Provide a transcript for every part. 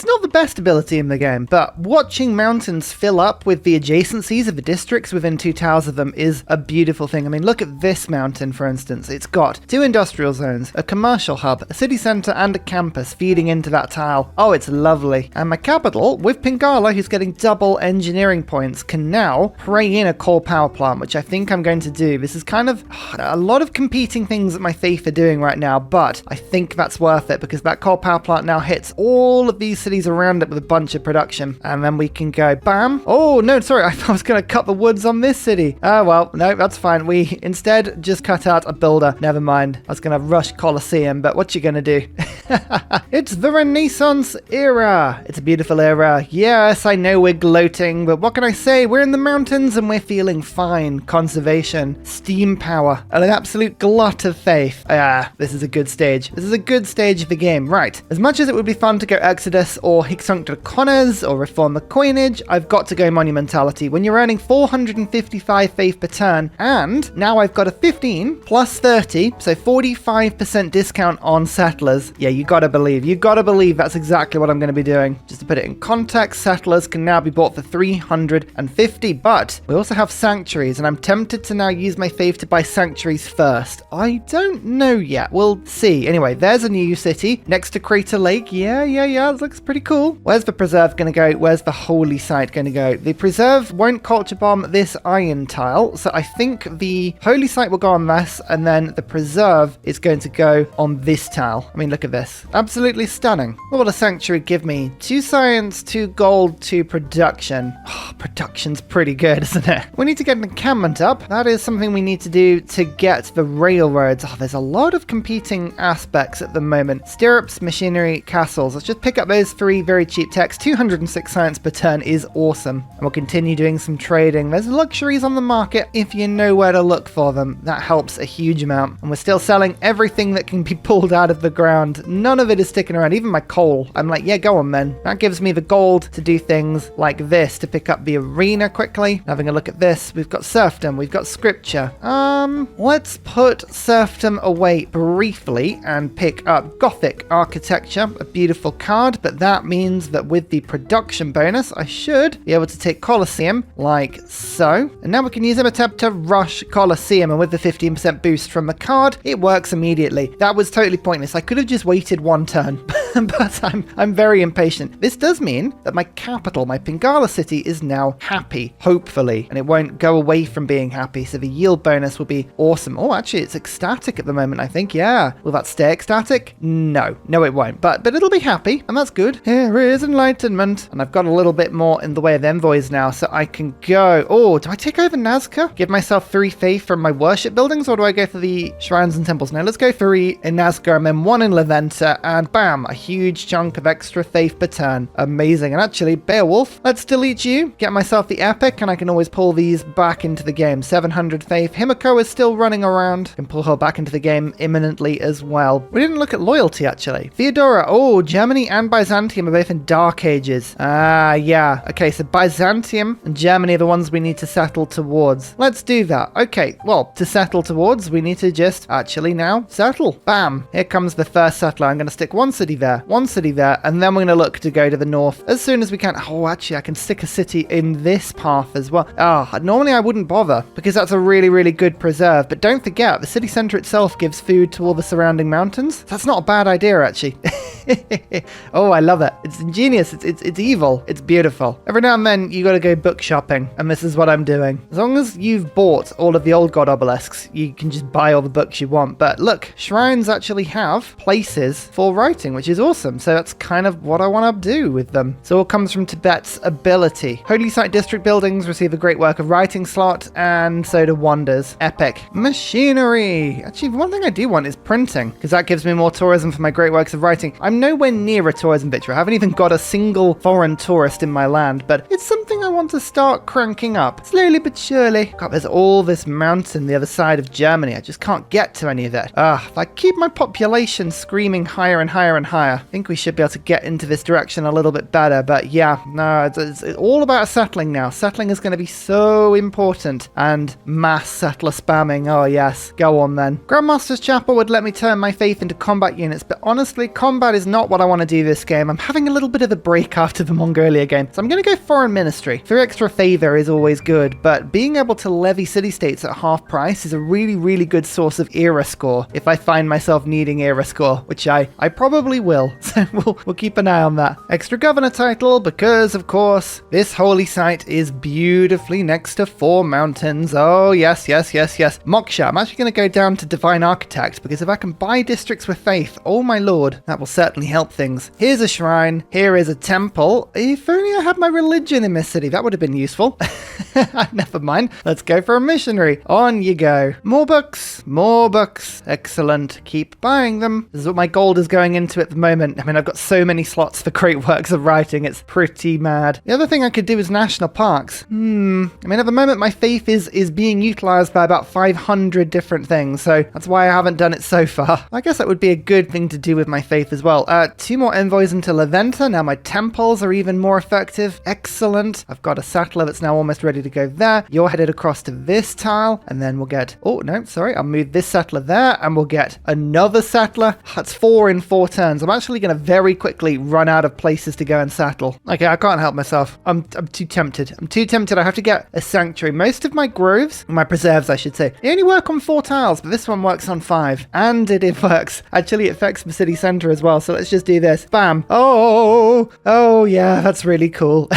It's not the best ability in the game, but watching mountains fill up with the adjacencies of the districts within 2 tiles of them is a beautiful thing. I mean, look at this mountain, for instance. It's got 2 industrial zones, a commercial hub, a city centre, and a campus feeding into that tile. Oh, it's lovely. And my capital, with Pingala, who's getting double engineering points, can now pray in a coal power plant, which I think I'm going to do. This is kind of a lot of competing things that my faith are doing right now, but I think that's worth it because that coal power plant now hits all of these cities around it with a bunch of production. And then we can go bam. Oh, no, sorry. I was going to cut the woods on this city. Oh, well, no, that's fine. We instead just cut out a builder. Never mind. I was going to rush Colosseum, but what you going to do? It's the Renaissance era. It's a beautiful era. Yes, I know we're gloating, but what can I say? We're in the mountains and we're feeling fine. Conservation, steam power, and an absolute glut of faith. This is a good stage. This is a good stage of the game. Right. As much as it would be fun to go Exodus or Hicksunkter Connors or Reform the Coinage, I've got to go Monumentality. When you're earning 455 faith per turn, and now I've got a 15 plus 30, so 45% discount on settlers. Yeah, you gotta believe that's exactly what I'm going to be doing. Just to put it in context, settlers can now be bought for 350, but we also have sanctuaries, and I'm tempted to now use my faith to buy sanctuaries first. I don't know yet. We'll see. Anyway, there's a new city next to Crater Lake. Yeah, it looks pretty cool. Where's the preserve going to go? Where's the holy site going to go? The preserve won't culture bomb this iron tile, so I think the holy site will go on this, and then the preserve is going to go on this tile. I mean, look at this. Absolutely stunning. What will a sanctuary give me? 2 science, 2 gold, 2 production. Oh, production's pretty good, isn't it? We need to get an encampment up. That is something we need to do to get the railroads. Oh, there's a lot of competing aspects at the moment. Stirrups, machinery, castles. Let's just pick up those 3 very cheap techs. 206 science per turn is awesome. And we'll continue doing some trading. There's luxuries on the market if you know where to look for them. That helps a huge amount. And we're still selling everything that can be pulled out of the ground. None of it is sticking around. Even my coal. I'm like, yeah, go on then. That gives me the gold to do things like this, to pick up the arena quickly. Having a look at this, we've got serfdom, we've got scripture. Let's put serfdom away briefly and pick up Gothic architecture, a beautiful card, but that means that with the production bonus, I should be able to take Colosseum like so. And now we can use Imhotep to rush Colosseum, and with the 15% boost from the card, it works immediately. That was totally pointless. I could have just waited 1 turn, but I'm very impatient. This does mean that my capital, my Pingala city, is now happy, hopefully, and it won't go away from being happy, so the yield bonus will be awesome. Oh, actually, it's ecstatic at the moment, I think. Yeah. Will that stay ecstatic? No, it won't, but it'll be happy, and that's good. Here is enlightenment, and I've got a little bit more in the way of envoys now, so I can go. Oh, do I take over Nazca? Give myself 3 faith from my worship buildings, or do I go for the shrines and temples? No, let's go 3 in Nazca, and then 1 in Leventa, and bam, a huge chunk of extra faith per turn. Amazing. And actually, Beowulf, let's delete you, get myself the epic, and I can always pull these back into the game. 700 faith. Himiko is still running around. Can pull her back into the game imminently as well. We didn't look at loyalty, actually. Theodora. Oh, Germany and Byzantium are both in Dark Ages. Yeah. Okay, so Byzantium and Germany are the ones we need to settle towards. Let's do that. Okay, well, to settle towards, we need to just actually now settle. Bam. Here comes the first settler. I'm going to stick 1 city there, 1 city there, and then we're going to look to go to the north as soon as we can. Oh, actually, I can stick a city in this path as well. Normally I wouldn't bother because that's a really, really good preserve, but don't forget, the city center itself gives food to all the surrounding mountains. That's not a bad idea, actually. Oh, I love it. It's ingenious. It's evil. It's beautiful. Every now and then, you got to go book shopping, and this is what I'm doing. As long as you've bought all of the old god obelisks, you can just buy all the books you want. But look, shrines actually have places for writing, which is awesome. So that's kind of what I want to do with them. So all comes from Tibet's ability. Holy Site district buildings receive a great work of writing slot, and so do wonders. Epic. Machinery. Actually, one thing I do want is printing, because that gives me more tourism for my great works of writing. I'm nowhere near a tourism victory. I haven't even got a single foreign tourist in my land, but it's something I want want to start cranking up. Slowly but surely. God, there's all this mountain the other side of Germany. I just can't get to any of it. If I keep my population screaming higher and higher and higher, I think we should be able to get into this direction a little bit better. But yeah, no, it's all about settling now. Settling is going to be so important. And mass settler spamming. Oh yes, go on then. Grandmaster's Chapel would let me turn my faith into combat units, but honestly, combat is not what I want to do this game. I'm having a little bit of a break after the Mongolia game, so I'm going to go Foreign Ministry. 3 extra favor is always good, but being able to levy city-states at half price is a really, really good source of era score if I find myself needing era score, which I probably will, so we'll keep an eye on that. Extra governor title, because of course, this holy site is beautifully next to 4 mountains. Oh yes, yes, yes, yes. Moksha, I'm actually going to go down to Divine Architect, because if I can buy districts with faith, oh my lord, that will certainly help things. Here's a shrine, here is a temple. If only I had my religion in this city, that would have been useful. Never mind, let's go for a missionary. On you go. More books, more books. Excellent, keep buying them. This is what my gold is going into at the moment. I mean, I've got so many slots for great works of writing, it's pretty mad. The other thing I could do is national parks. I mean, at the moment, my faith is being utilized by about 500 different things, so that's why I haven't done it so far. I guess that would be a good thing to do with my faith as well. 2 more envoys into Leventa. Now my temples are even more effective. Excellent. I've got a settler that's now almost ready to go there. You're headed across to this tile, and then we'll get... Oh, no, sorry. I'll move this settler there, and we'll get another settler. That's 4 in 4 turns. I'm actually going to very quickly run out of places to go and settle. Okay, I can't help myself. I'm too tempted. I'm too tempted. I have to get a sanctuary. Most of my groves, my preserves, I should say, they only work on 4 tiles, but this one works on 5. And it works. Actually, it affects the city center as well, so let's just do this. Bam. Oh, yeah, that's really cool.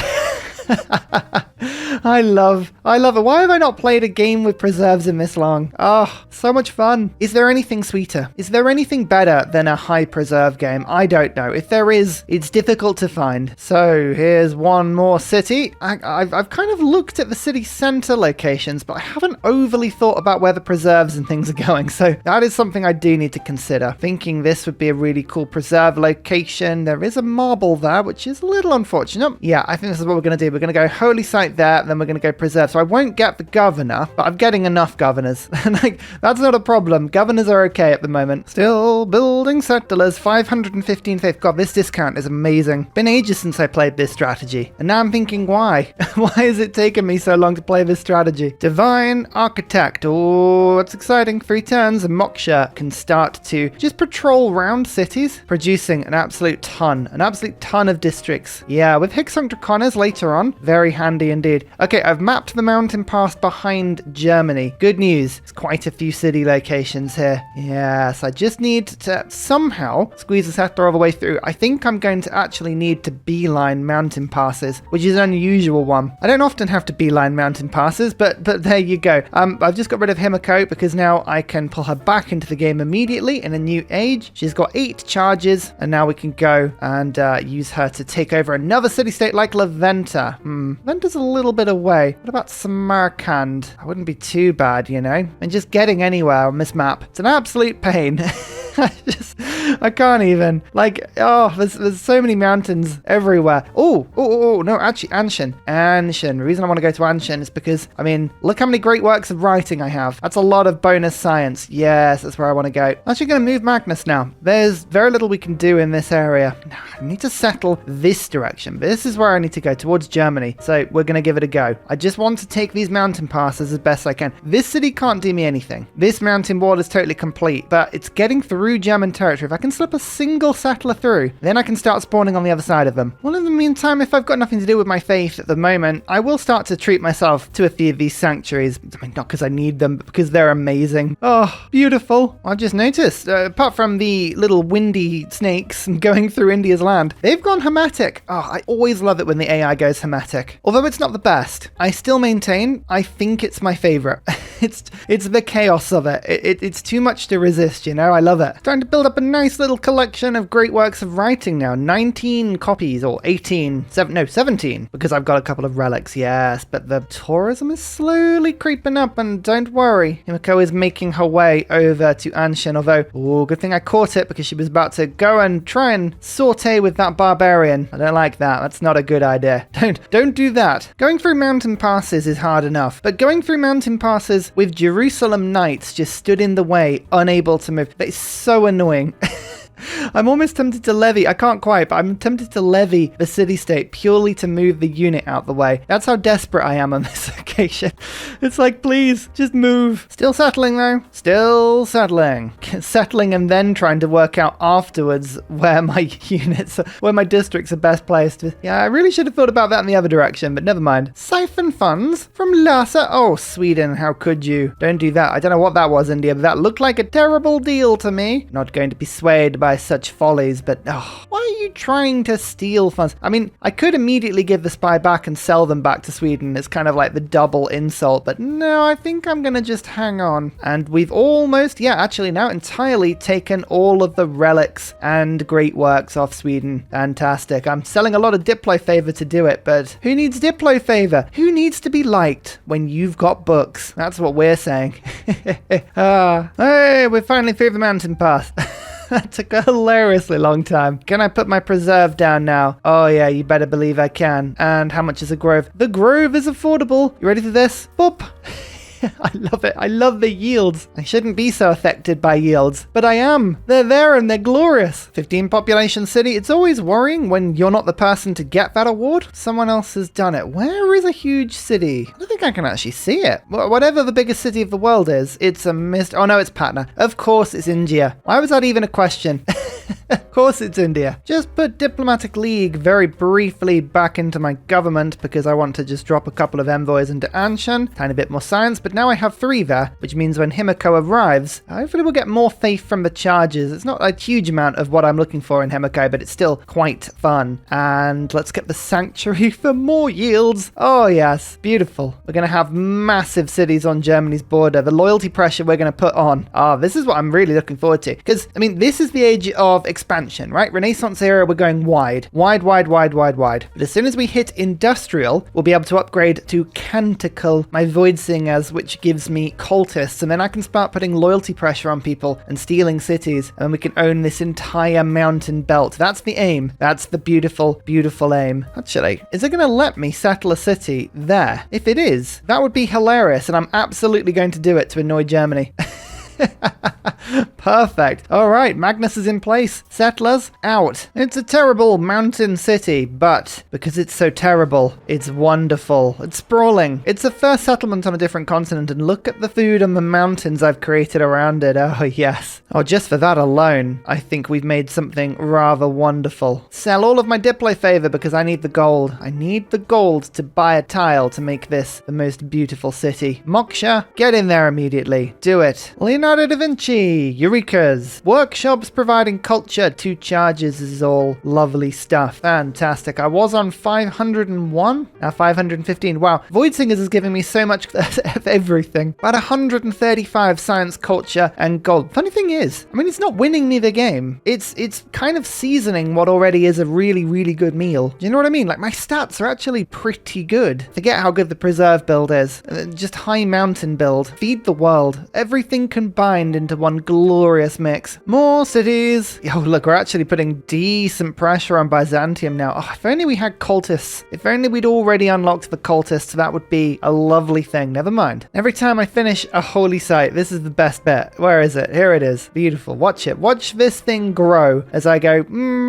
I love it. Why have I not played a game with preserves in this long? Oh, so much fun. Is there anything sweeter? Is there anything better than a high preserve game? I don't know. If there is, it's difficult to find. So here's one more city. I've kind of looked at the city center locations, but I haven't overly thought about where the preserves and things are going. So that is something I do need to consider. Thinking this would be a really cool preserve location. There is a marble there, which is a little unfortunate. Yeah, I think this is what we're going to do. We're going to go holy site there, then we're going to go preserve. So I won't get the governor, but I'm getting enough governors. Like, that's not a problem. Governors are okay at the moment. Still building settlers, 515 faith. God, this discount is amazing. Been ages since I played this strategy. And now I'm thinking, why? Why has it taken me so long to play this strategy? Divine Architect. Oh, that's exciting. 3 turns and Moksha can start to just patrol round cities, producing an absolute ton of districts. Yeah, with Hicksunk Draconis later on, very handy indeed. Okay, I've mapped the mountain pass behind Germany. Good news. There's quite a few city locations here. Yes, I just need to somehow squeeze the settler all the way through. I think I'm going to actually need to beeline mountain passes, which is an unusual one. I don't often have to beeline mountain passes, but there you go. I've just got rid of Himiko because now I can pull her back into the game immediately in a new age. She's got 8 charges, and now we can go and use her to take over another city-state like Leventa. Leventa's a little bit away. What about Samarkand? That wouldn't be too bad, you know? And just getting anywhere on this map, it's an absolute pain. I can't even. Like, oh, there's so many mountains everywhere. No, actually, Anshan. The reason I want to go to Anshan is because, I mean, look how many great works of writing I have. That's a lot of bonus science. Yes, that's where I want to go. I'm actually going to move Magnus now. There's very little we can do in this area. I need to settle this direction. This is where I need to go, towards Germany. So we're going to give it a go. I just want to take these mountain passes as best I can. This city can't do me anything. This mountain wall is totally complete, but it's getting through German territory. If I can slip a single settler through, then I can start spawning on the other side of them. Well, in the meantime, if I've got nothing to do with my faith at the moment, I will start to treat myself to a few of these sanctuaries. I mean, not because I need them, but because they're amazing. Oh, beautiful. I've just noticed, apart from the little windy snakes going through India's land, they've gone hermetic. Oh, I always love it when the AI goes hermetic. Although it's not the best, I still maintain I think it's my favorite. It's the chaos of it. It's too much to resist, you know? I love it. it. Trying to build up a nice little collection of great works of writing now. 19 copies, or 18, 17, because I've got a couple of relics, yes. But the tourism is slowly creeping up, and don't worry, Himiko is making her way over to Anshan, although, oh, good thing I caught it because she was about to go and try and saute with that barbarian. I don't like that. That's not a good idea. Don't do that. Going through mountain passes is hard enough, but going through mountain passes with Jerusalem knights just stood in the way, unable to move. That is so annoying. I'm almost tempted to levy, I can't quite, but I'm tempted to levy the city-state purely to move the unit out the way. That's how desperate I am on this occasion. It's like, please, just move. Still settling though. Still settling. Settling and then trying to work out afterwards where my units, where my districts are best placed. Yeah, I really should have thought about that in the other direction, but never mind. Siphon funds from Lhasa. Oh, Sweden, how could you? Don't do that. I don't know what that was, India, but that looked like a terrible deal to me. Not going to be swayed by such follies, but why are you trying to steal funds? I mean, I could immediately give the spy back and sell them back to Sweden. It's kind of like the double insult, but no, I think I'm gonna just hang on. And we've almost, actually now entirely taken all of the relics and great works off Sweden. Fantastic. I'm selling a lot of Diplo favor to do it, but who needs Diplo favor? Who needs to be liked when you've got books? That's what we're saying. Hey, we're finally through the mountain pass. That took a hilariously long time. Can I put my preserve down now? Oh yeah, you better believe I can. And how much is a grove? The grove is affordable. You ready for this? Boop. I love it. I love the yields. I shouldn't be so affected by yields, but I am. They're there and they're glorious. 15 population city. It's always worrying when you're not the person to get that award. Someone else has done it. Where is a huge city? I don't think I can actually see it. Whatever the biggest city of the world is, it's a mist. Oh no, it's Patna. Of course it's India. Why was that even a question? Of course it's India. Just put diplomatic league very briefly back into my government because I want to just drop a couple of envoys into Anshan. Tiny bit more science, but now I have 3 there, which means when Himiko arrives, hopefully we'll get more faith from the charges. It's not a huge amount of what I'm looking for in Himiko, but it's still quite fun. And let's get the sanctuary for more yields. Oh yes, beautiful. We're going to have massive cities on Germany's border. The loyalty pressure we're going to put on. This is what I'm really looking forward to. Because, I mean, this is the age of expansion, right? Renaissance era, we're going wide. Wide. But as soon as we hit industrial, we'll be able to upgrade to canticle my void singers, which gives me cultists, and then I can start putting loyalty pressure on people and stealing cities, and we can own this entire mountain belt. That's the aim. That's the beautiful, beautiful aim. Actually, is it going to let me settle a city there? If it is, that would be hilarious, and I'm absolutely going to do it to annoy Germany. Perfect. All right, Magnus is in place. Settlers out. It's a terrible mountain city, but because it's so terrible, it's wonderful. It's sprawling. It's the first settlement on a different continent, and look at the food and the mountains I've created around it. Oh, yes. Oh, just for that alone, I think we've made something rather wonderful. Sell all of my Diplo favor because I need the gold. I need the gold to buy a tile to make this the most beautiful city. Moksha, get in there immediately. Do it. Leonardo da Vinci, Eureka's. Workshops providing culture, 2 charges is all lovely stuff. Fantastic. I was on 501, now 515. Wow. Void Singers is giving me so much of everything. About 135 science, culture, and gold. Funny thing is, I mean, it's not winning me the game. It's kind of seasoning what already is a really, really good meal. Do you know what I mean? Like, my stats are actually pretty good. Forget how good the preserve build is. Just high mountain build. Feed the world. Everything combined into one glorious mix. More cities. Oh, look, we're actually putting decent pressure on Byzantium now. Oh, if only we had cultists. If only we'd already unlocked the cultists, that would be a lovely thing. Never mind. Every time I finish a holy site, this is the best bit. Where is it? Here it is. Beautiful. Watch it. Watch this thing grow as I go,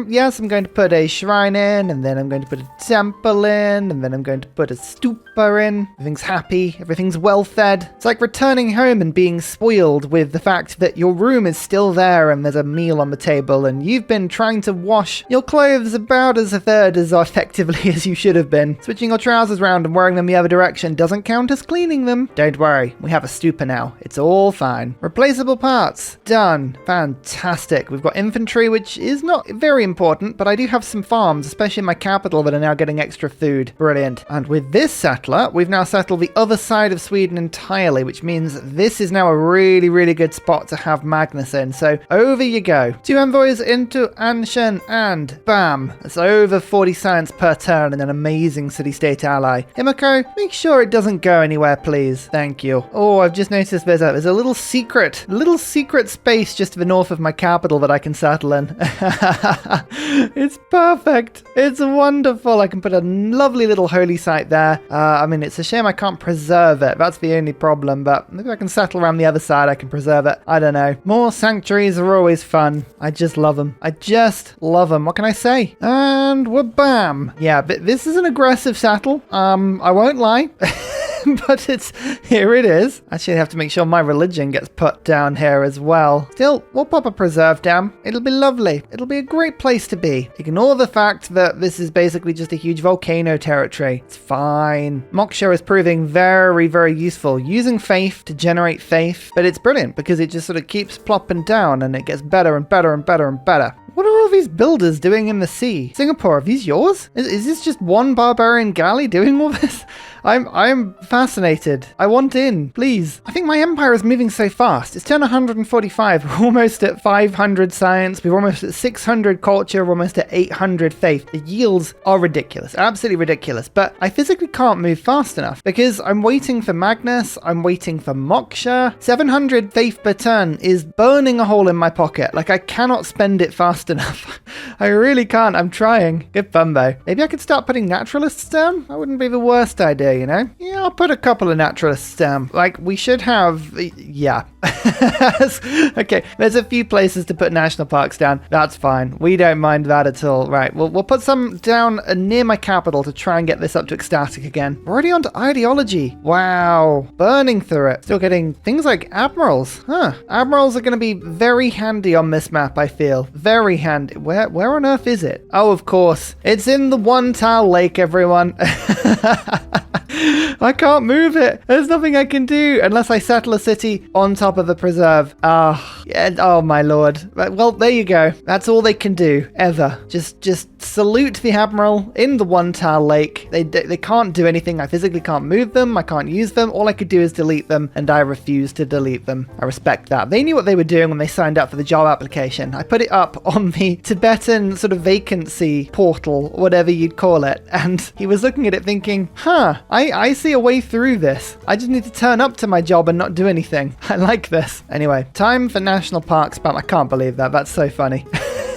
yes, I'm going to put a shrine in, and then I'm going to put a temple in, and then I'm going to put a stupa in. Everything's happy. Everything's well fed. It's like returning home and being spoiled with the fact that your room is still there and there's a meal on the table, and you've been trying to wash your clothes about as effectively as you should have been. Switching your trousers around and wearing them the other direction doesn't count as cleaning them. Don't worry, we have a stupa now. It's all fine. Replaceable parts. Done. Fantastic. We've got infantry, which is not very important, but I do have some farms, especially in my capital, that are now getting extra food. Brilliant. And with this settler, we've now settled the other side of Sweden entirely, which means this is now a really really good spot to have Magnus in. So over you go. 2 envoys into Anshan and bam. That's over 40 science per turn and an amazing city-state ally. Himiko, make sure it doesn't go anywhere, please. Thank you. Oh, I've just noticed there's a little secret space just to the north of my capital that I can settle in. It's perfect. It's wonderful. I can put a lovely little holy site there. I mean, it's a shame I can't preserve it. That's the only problem, but maybe I can settle around the other side. I can preserve it. I don't know. More sanctuaries are always fun. I just love them. I just love them. What can I say? And we're bam. Yeah, but this is an aggressive settle. I won't lie. But here it is. Actually, I have to make sure my religion gets put down here as well. Still, we'll pop a preserve down. It'll be lovely. It'll be a great place to be. Ignore the fact that this is basically just a huge volcano territory. It's fine. Moksha is proving very, very useful. Using faith to generate faith, but it's brilliant because it just sort of keeps plopping down and it gets better and better and better and better. What are all these builders doing in the sea? Singapore, are these yours? Is this just one barbarian galley doing all this? I'm fascinated. I want in, please. I think my empire is moving so fast. It's turn 145. We're almost at 500 science. We're almost at 600 culture. We're almost at 800 faith. The yields are ridiculous, absolutely ridiculous. But I physically can't move fast enough because I'm waiting for Magnus. I'm waiting for Moksha. 700 faith per turn is burning a hole in my pocket. Like I cannot spend it fast enough. I really can't. I'm trying. Good fun though. Maybe I could start putting naturalists down. That wouldn't be the worst idea, you know? Yeah, I'll put a couple of naturalists down. Like we should have, yeah. Okay, there's a few places to put national parks down. That's fine. We don't mind that at all. Right, we'll put some down near my capital to try and get this up to ecstatic again. We're already on to ideology. Wow, burning through it. Still getting things like admirals. Huh, admirals are going to be very handy on this map, I feel. Very handy. Where on earth is it? Oh, of course. It's in the One Tile Lake, everyone. I can't move it. There's nothing I can do unless I settle a city on top of a preserve. Yeah, oh my lord. Well, there you go. That's all they can do, ever. Just salute the admiral in the One Tile Lake. They can't do anything. I physically can't move them. I can't use them. All I could do is delete them, and I refuse to delete them. I respect that. They knew what they were doing when they signed up for the job application. I put it up on the Tibetan sort of vacancy portal, whatever you'd call it, and he was looking at it thinking, huh, I see a way through this. I just need to turn up to my job and not do anything. I like this. Anyway, time for national park spam. I can't believe that. That's so funny.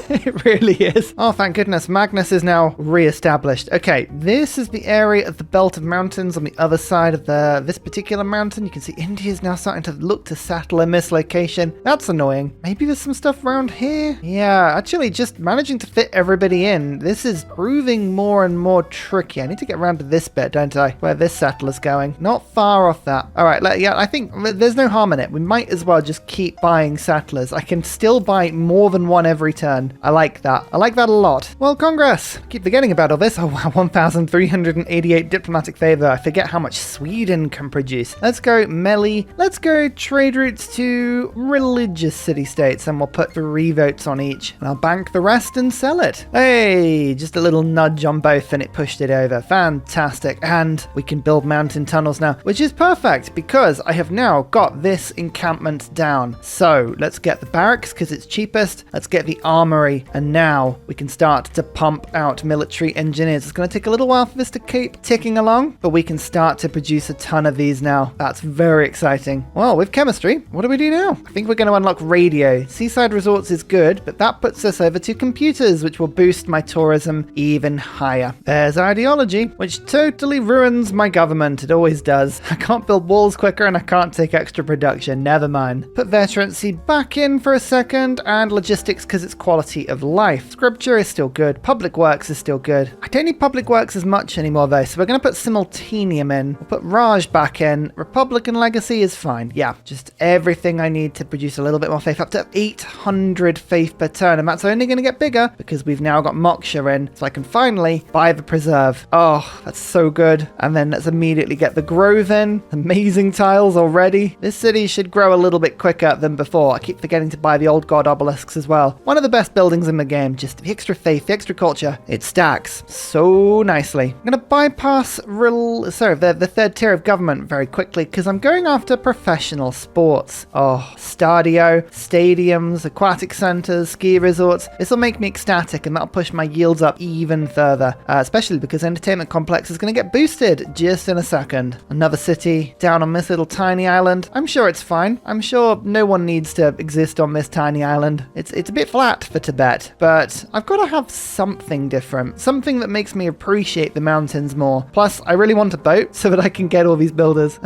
It really is. Oh, thank goodness. Magnus is now re-established. Okay, this is the area of the belt of mountains on the other side of this particular mountain. You can see India is now starting to look to settle in this location. That's annoying. Maybe there's some stuff around here? Yeah, actually just managing to fit everybody in. This is proving more and more tricky. I need to get around to this bit, don't I? Where this settler's going. Not far off that. All right, yeah, I think there's no harm in it. We might as well just keep buying settlers. I can still buy more than one every turn. I like that. I like that a lot. Well, Congress. Keep forgetting about all this. Oh, wow, 1,388 diplomatic favor. I forget how much Sweden can produce. Let's go Melly. Let's go trade routes to religious city-states, and we'll put 3 votes on each. And I'll bank the rest and sell it. Hey, just a little nudge on both, and it pushed it over. Fantastic. And we can build mountain tunnels now, which is perfect because I have now got this encampment down. So let's get the barracks because it's cheapest. Let's get the armory. And now we can start to pump out military engineers. It's going to take a little while for this to keep ticking along, but we can start to produce a ton of these now. That's very exciting. Well, with chemistry, what do we do now? I think we're going to unlock radio. Seaside resorts is good, but that puts us over to computers, which will boost my tourism even higher. There's ideology, which totally ruins my government. It always does. I can't build walls quicker and I can't take extra production. Never mind. Put veterancy back in for a second, and logistics because it's quality of life. Scripture is still good. Public works is still good. I don't need public works as much anymore though, so we're going to put simultaneum in. We'll put Raj back in. Republican legacy is fine. Yeah, just everything I need to produce a little bit more faith, up to 800 faith per turn, and that's only going to get bigger because we've now got Moksha in, so I can finally buy the preserve. Oh, that's so good. And then then let's immediately get the grove in. Amazing tiles already. This city should grow a little bit quicker than before. I keep forgetting to buy the old god obelisks as well. One of the best buildings in the game. Just the extra faith, the extra culture. It stacks so nicely. I'm going to bypass the third tier of government very quickly because I'm going after professional sports. Oh, stadio, stadiums, aquatic centers, ski resorts. This will make me ecstatic and that'll push my yields up even further, especially because entertainment complex is going to get boosted just in a second. Another city down on this little tiny island. I'm sure it's fine. I'm sure no one needs to exist on this tiny island. It's a bit flat for Tibet, but I've got to have something different, something that makes me appreciate the mountains more. Plus, I really want a boat so that I can get all these builders.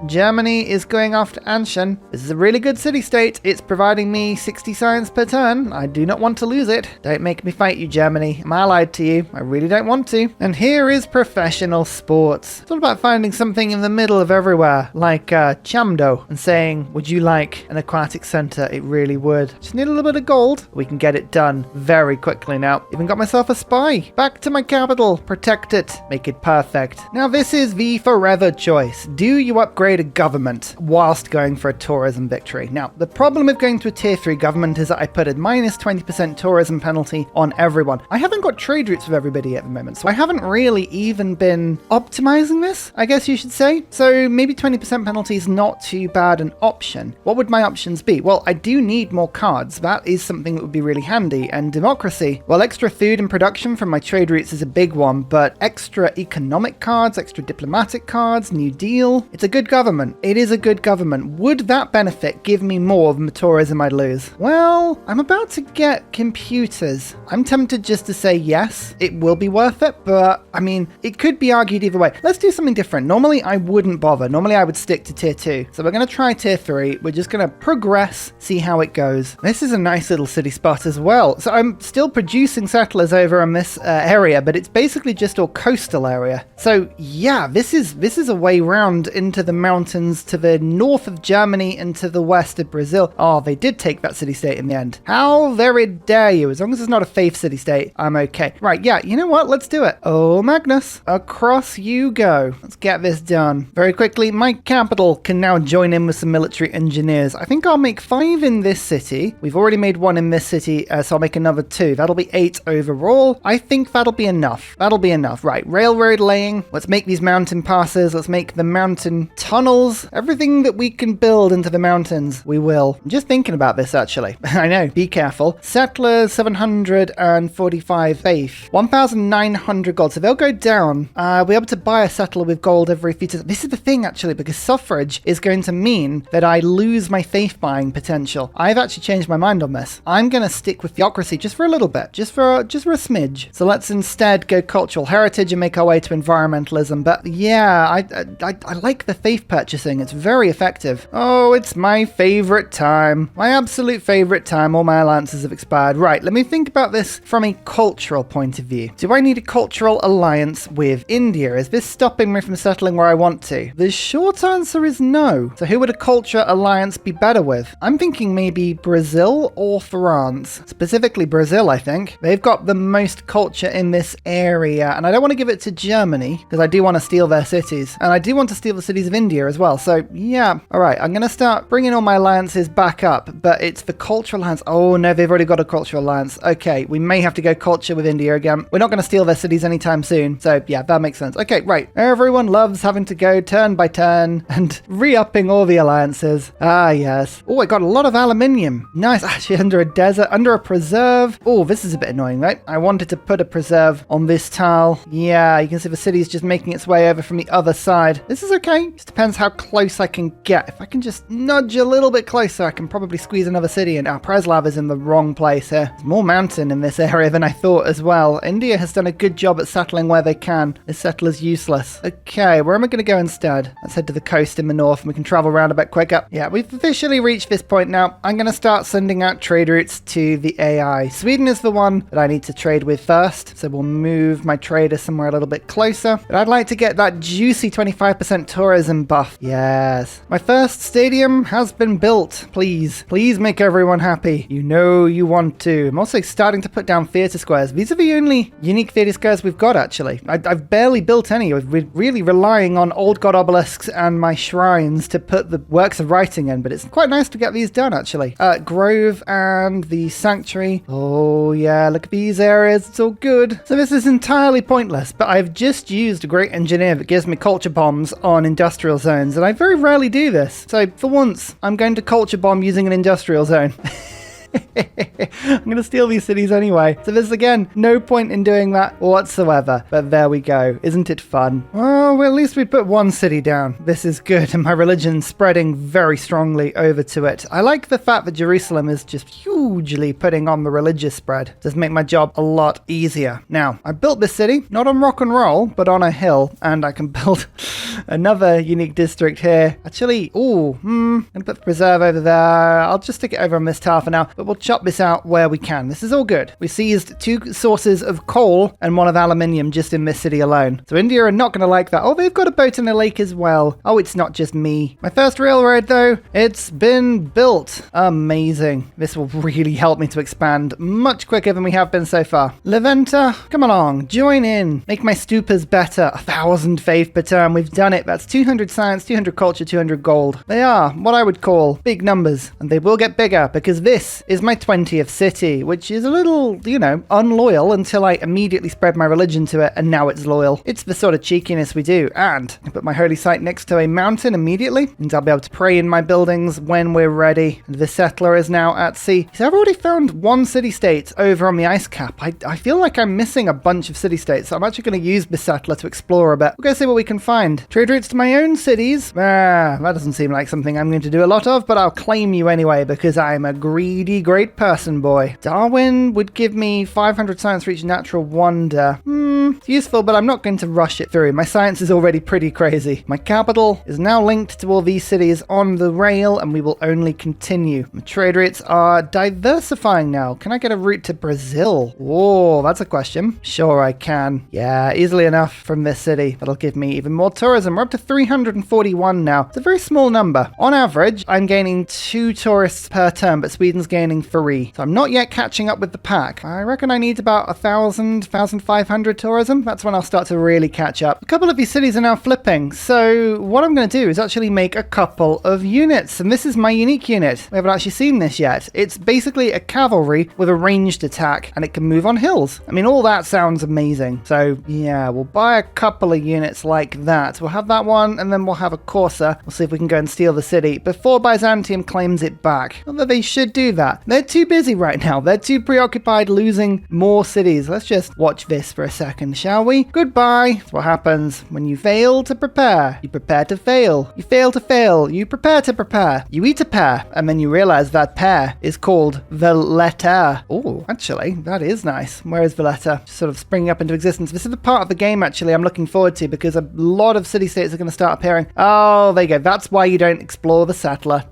Germany is going after Anshan. This is a really good city-state. It's providing me 60 science per turn. I do not want to lose it. Don't make me fight you, Germany. I'm allied to you. I really don't want to. And here is professional sports. It's all about finding something in the middle of everywhere, like Chamdo, and saying, would you like an aquatic center? It really would. Just need a little bit of gold. We can get it done very quickly now. Even got myself a spy. Back to my capital. Protect it. Make it perfect. Now this is the forever choice. Do you upgrade a government whilst going for a tourism victory? Now, the problem with going to a tier 3 government is that I put a minus 20% tourism penalty on everyone. I haven't got trade routes with everybody at the moment, so I haven't really even been optimizing this, I guess you should say. So maybe 20% penalty is not too bad an option. What would my options be? Well, I do need more cards. That is something that would be really handy. And democracy, well, extra food and production from my trade routes is a big one, but extra economic cards, extra diplomatic cards, New Deal. It's a good government. It is a good government. Would that benefit give me more than the tourism I'd lose? Well, I'm about to get computers. I'm tempted just to say yes, it will be worth it, but I mean, it could be argued either way. Let's do something different. Normally, I wouldn't bother. Normally, I would stick to tier 2. So we're going to try tier 3. We're just going to progress, see how it goes. This is a nice little city spot as well. So I'm still producing settlers over on this area, but it's basically just all coastal area. So yeah, this is a way round into the mountains to the north of Germany and to the west of Brazil. Oh, they did take that city-state in the end. How very dare you? As long as it's not a faith city-state, I'm okay. Right, yeah, you know what? Let's do it. Oh, Magnus, across you go. Let's get this done. Very quickly, my capital can now join in with some military engineers. I think I'll make 5 in this city. We've already made 1 in this city, so I'll make another 2. That'll be 8 overall. I think that'll be enough. That'll be enough. Right, railroad laying. Let's make these mountain passes. Let's make the mountain tunnels. Everything that we can build into the mountains, we will. I'm just thinking about this, actually. I know, be careful. Settlers, 745 faith. 1,900 gold. So they'll go down. We'll be able to buy a settler with gold every few turns. This is the thing, actually, because suffrage is going to mean that I lose my faith buying potential. I've actually changed my mind on this. I'm going to stick with theocracy just for a little bit, just for a smidge. So let's instead go cultural heritage and make our way to environmentalism. But yeah, I like the faith purchasing. It's very effective. Oh, it's my favorite time. My absolute favorite time. All my alliances have expired. Right, let me think about this from a cultural point of view. Do I need a cultural alliance with India? Is this stopping me from settling where I want to? The short answer is no. So who would a culture alliance be better with? I'm thinking maybe Brazil or France. Specifically Brazil, I think. They've got the most culture in this area, and I don't want to give it to Germany because I do want to steal their cities, and I do want to steal the cities of India as well. So yeah, all right, I'm going to start bringing all my alliances back up, but it's the cultural alliance. Oh no, they've already got a cultural alliance. Okay, we may have to go culture with India again. We're not going to steal their cities anytime soon. So yeah, that makes sense. Okay, right. Everyone loves having to go turn by turn and re-upping all the alliances. Ah, yes. Oh, I got a lot of aluminium. Nice. Actually, under a desert, under a preserve. Oh, this is a bit annoying, right? I wanted to put a preserve on this tile. Yeah, you can see the city is just making its way over from the other side. This is okay. Just depends how close I can get. If I can just nudge a little bit closer, I can probably squeeze another city in. Our Preslav is in the wrong place here. There's more mountain in this area than I thought as well. India has done a good job at settling where they can. This settler's useless. Okay, where am I going to go instead? Let's head to the coast in the north and we can travel around a bit quicker. Yeah, we've officially reached this point now. I'm going to start sending out trade routes to the AI. Sweden is the one that I need to trade with first, so we'll move my trader somewhere a little bit closer. But I'd like to get that juicy 25% tourism buff. Yes. My first stadium has been built. Please make everyone happy. You know you want to. I'm also starting to put down theatre squares. These are the only unique theatre squares we've got, actually. I've barely built any. we're really relying on old god obelisks and my shrines to put the works of writing in, but it's quite nice to get these done, actually. Grove and the sanctuary. Oh, yeah, look at these areas. It's all good. So this is entirely pointless, but I've just used a great engineer that gives me culture bombs on industrial zones, and I very rarely do this. So for once, I'm going to culture bomb using an industrial zone. I'm going to steal these cities anyway. So there's, again, no point in doing that whatsoever. But there we go. Isn't it fun? Oh, well, at least we put one city down. This is good. And my religion's spreading very strongly over to it. I like the fact that Jerusalem is just hugely putting on the religious spread. It does make my job a lot easier. Now, I built this city, not on rock and roll, but on a hill. And I can build another unique district here. Actually, I'm going to put the preserve over there. I'll just stick it over on this tower for now. But we'll chop this out where we can. This is all good. We seized 2 sources of coal and 1 of aluminium just in this city alone. So India are not going to like that. Oh, they've got a boat in a lake as well. Oh, it's not just me. My first railroad, though, it's been built. Amazing. This will really help me to expand much quicker than we have been so far. Leventa, come along. Join in. Make my stupas better. 1,000 faith per turn. We've done it. That's 200 science, 200 culture, 200 gold. They are what I would call big numbers. And they will get bigger because this is my 20th city, which is a little, unloyal until I immediately spread my religion to it, and now it's loyal. It's the sort of cheekiness we do. And I put my holy site next to a mountain immediately, and I'll be able to pray in my buildings when we're ready. And the settler is now at sea. So I've already found 1 city-state over on the ice cap. I feel like I'm missing a bunch of city-states, so I'm actually going to use the settler to explore a bit. We'll go see what we can find. Trade routes to my own cities. That doesn't seem like something I'm going to do a lot of, but I'll claim you anyway because I'm a greedy great person boy. Darwin would give me 500 science for each natural wonder. It's useful, but I'm not going to rush it through. My science is already pretty crazy. My capital is now linked to all these cities on the rail, and we will only continue. My trade routes are diversifying now. Can I get a route to Brazil? Oh, that's a question. Sure, I can. Yeah, easily enough from this city. That'll give me even more tourism. We're up to 341 now. It's a very small number. On average, I'm gaining 2 tourists per turn, but Sweden's gaining 3. So I'm not yet catching up with the pack. I reckon I need about 1,000, 1,500 tourism. That's when I'll start to really catch up. A couple of these cities are now flipping. So what I'm going to do is actually make a couple of units. And this is my unique unit. We haven't actually seen this yet. It's basically a cavalry with a ranged attack, and it can move on hills. I mean, all that sounds amazing. So yeah, we'll buy a couple of units like that. We'll have that one, and then we'll have a Corsa. We'll see if we can go and steal the city before Byzantium claims it back. Although they should do that. They're too busy right now. They're too preoccupied losing more cities. Let's just watch this for a second, shall we? Goodbye. That's what happens when you fail to prepare. You prepare to fail. You fail to fail. You prepare to prepare. You eat a pear, and then you realize that pear is called Valletta. Oh, actually, that is nice. Where is Valletta? Just sort of springing up into existence. This is the part of the game, actually, I'm looking forward to, because a lot of city-states are going to start appearing. Oh, there you go. That's why you don't explore the settler.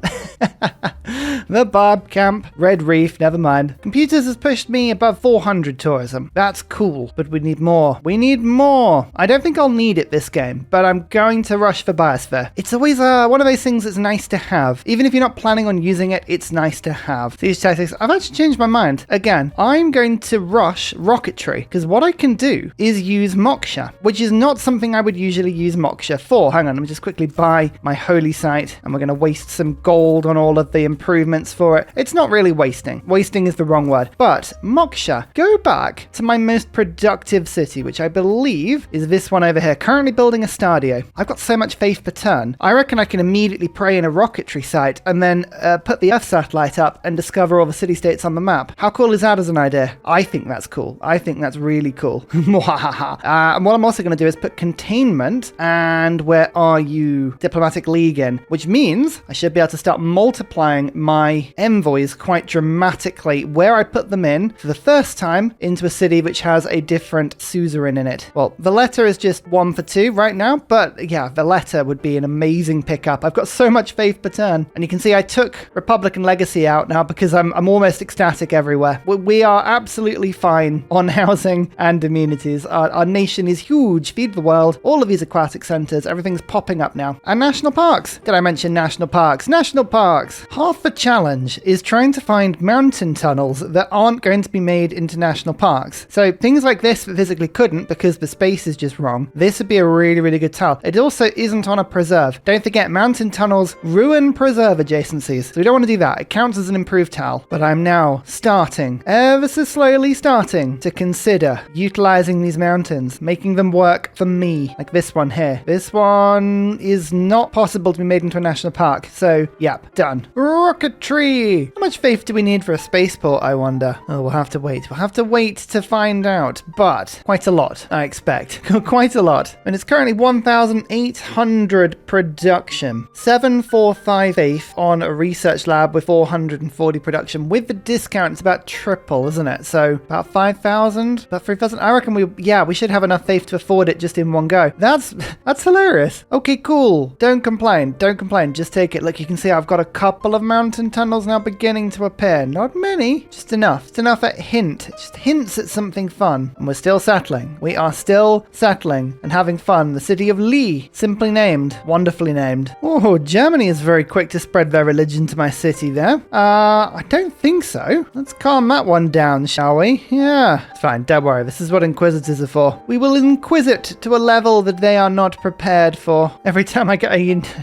The Barb Camp, Red Reef, never mind. Computers has pushed me above 400 tourism. That's cool, but we need more. We need more. I don't think I'll need it this game, but I'm going to rush for Biosphere. It's always one of those things that's nice to have. Even if you're not planning on using it, it's nice to have. These tactics, I've actually changed my mind. Again, I'm going to rush rocketry, because what I can do is use Moksha, which is not something I would usually use Moksha for. Hang on, let me just quickly buy my holy site, and we're going to waste some gold on all of the improvements for it. It's not really wasting. Wasting is the wrong word. But Moksha, go back to my most productive city, which I believe is this one over here. Currently building a stadio. I've got so much faith per turn. I reckon I can immediately pray in a rocketry site and then put the Earth satellite up and discover all the city-states on the map. How cool is that as an idea? I think that's cool. I think that's really cool. And what I'm also going to do is put containment and where are you? Diplomatic League in, which means I should be able to start multiplying my envoys quite dramatically where I put them in for the first time into a city which has a different suzerain in it. Well, Valletta is just 1 for 2 right now, but yeah, Valletta would be an amazing pickup. I've got so much faith per turn, and you can see I took Republican Legacy out now because I'm almost ecstatic everywhere. We are absolutely fine on housing and amenities. Our nation is huge. Feed the world. All of these aquatic centers, everything's popping up now. And national parks. Did I mention national parks? National parks. Half the chance challenge is trying to find mountain tunnels that aren't going to be made into national parks. So things like this physically couldn't because the space is just wrong. This would be a really, really good tile. It also isn't on a preserve. Don't forget, mountain tunnels ruin preserve adjacencies. So we don't want to do that. It counts as an improved tile. But I'm now starting, ever so slowly starting, to consider utilizing these mountains, making them work for me. Like this one here. This one is not possible to be made into a national park. So, yep, done. Rocketry! How much faith do we need for a spaceport, I wonder? Oh, we'll have to wait. We'll have to wait to find out. But quite a lot, I expect. Quite a lot. And it's currently 1,800 production. 745 faith on a research lab with 440 production. With the discount, it's about triple, isn't it? So about 5,000, about 3,000. I reckon we should have enough faith to afford it just in one go. That's hilarious. Okay, cool. Don't complain. Don't complain. Just take it. Look, you can see I've got a couple of mountain tunnels now beginning to appear. Not many, just enough. Just enough at hint. It just hints at something fun. And we're still settling. We are still settling and having fun. The city of Lee, simply named, wonderfully named. Oh, Germany is very quick to spread their religion to my city there. I don't think so. Let's calm that one down, shall we? Yeah, it's fine. Don't worry. This is what Inquisitors are for. We will inquisit to a level that they are not prepared for. Every time I get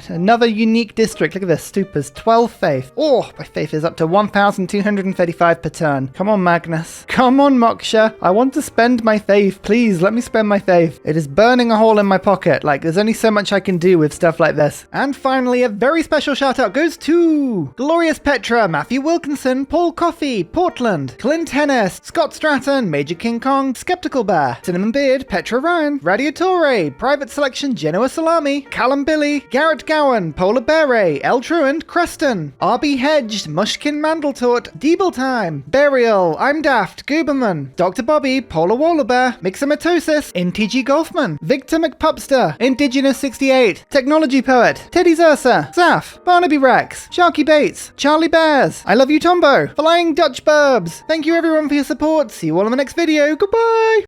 another unique district, look at this, Stupas, 12 faith. Oh, my faith is up to 1,235 per turn. Come on, Magnus. Come on, Moksha. I want to spend my faith. Please, let me spend my faith. It is burning a hole in my pocket. Like, there's only so much I can do with stuff like this. And finally, a very special shout out goes to Glorious Petra, Matthew Wilkinson, Paul Coffey, Portland, Clint Hennis, Scott Stratton, Major King Kong, Skeptical Bear, Cinnamon Beard, Petra Ryan, Radiatore, Private Selection, Genoa Salami, Callum Billy, Garrett Gowan, Polar Beret, El Truant, Creston, RB Hedged, Mushkin Mandletort, Deeble Time, Burial, I'm Daft, Gooberman, Dr. Bobby, Polar Wallabear, Mixomatosis, NTG Golfman, Victor McPupster, Indigenous 68, Technology Poet, Teddy's Ursa, Zaf, Barnaby Rex, Sharky Bates, Charlie Bears, I Love You Tombo, Flying Dutch Burbs. Thank you everyone for your support. See you all in the next video. Goodbye!